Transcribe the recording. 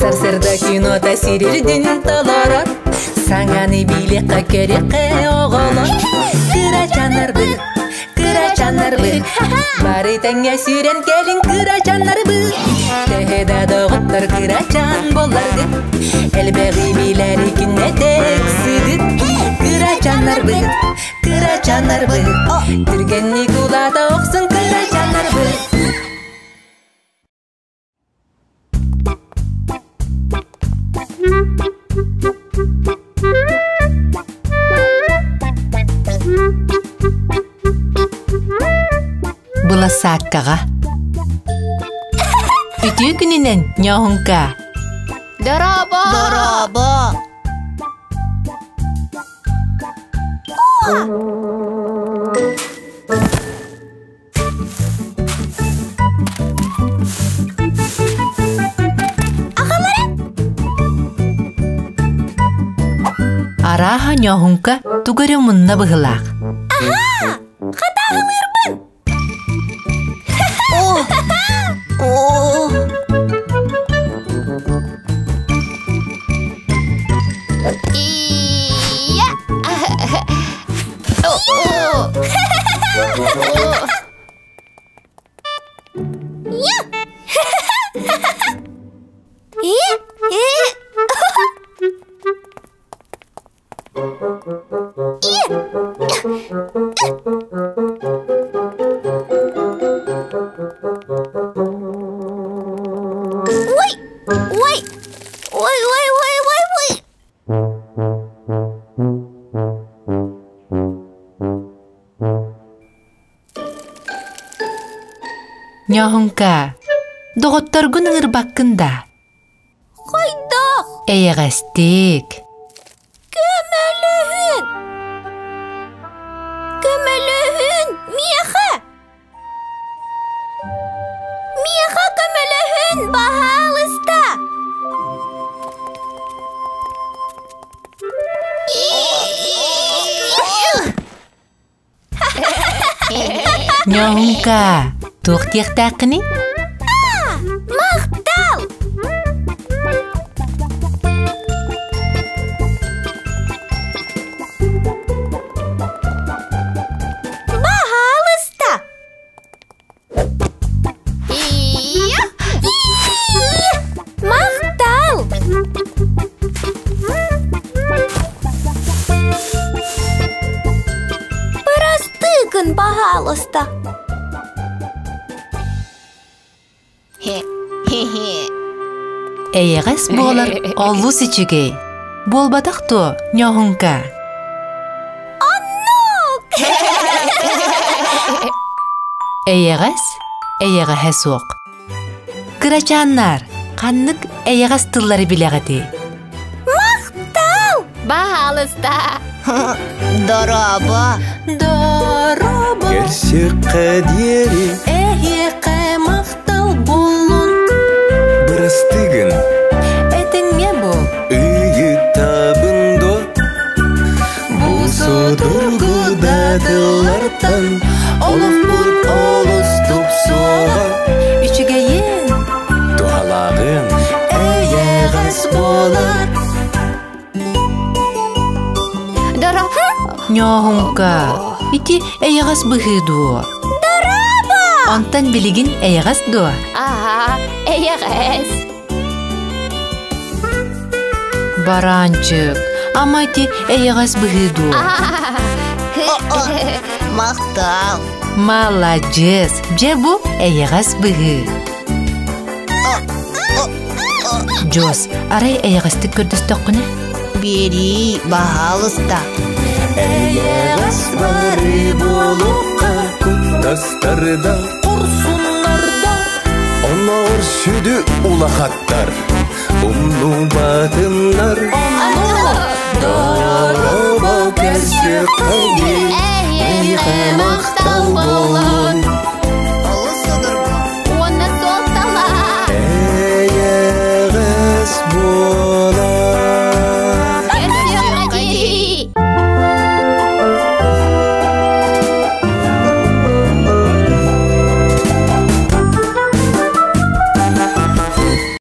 Сарсырда кино тәсирирдин таларат. Саңаны билеққа кереқе оғалат. Кырачанар бұл. Бары тәңе сүйрен келін кырачанар бұл. Тәхеда доғыттар кырачан боларды. Әлбәғи биләри кінне тәксіді. Кырачанар бұл. Түрген Никулада оқсын кырачанар бұл. Бұла саққаға. Үтіу күнінен нёғынқа. Дораба. Араға нёғынқа тугары мұнна бұғылақ. Қатағым үрбін. Iya. Ой. Нёғынқа. Доғыттар күн ұңыр баққында. Қайда? Әйіғастек. Көмөлөһүн. Мияха көмөлөһүн баһалыста. Нёғынқа. Туқтияқтақыны? Мақтал. Баһалыста. Мақтал. Пырастыкын баһалыста. Әйіғас болар олус içige. Болбадақ то, нёғынқа. Аннук. Әйіғә соқ. Кырачаннар, қаннық әйіғас тыллары білеғеді. Мақтал. Баһалыста. Дораба. Керсе қадері. Әйіғә мақтал болын. Бірістігін. Әтіңе бол. Үйі табындо. Бұл Содыргудадылардан. Олыс бұлт олыс тұпсуға. Үшіге ен. Туалағын. Әйіғас болар. Дораба. Нёғынқа. Ити әйіғас бұғыду. Дораба. Онтан білігін әйіғас ду. Эйгәс. Баранчык. Амайти әйіғас бұғыду. Мақтал. Молодец. Бже бұл әйіғас бұғы. Джос, арай әйіғасты көрдісті құны? Бери баһалыста. Әйіғас бары болуққа. Тастарда, құрсынларда. Онор сүді улақаттар. Умну батынлар. Дораба керсе қадер. Әйіғә мақтал болын.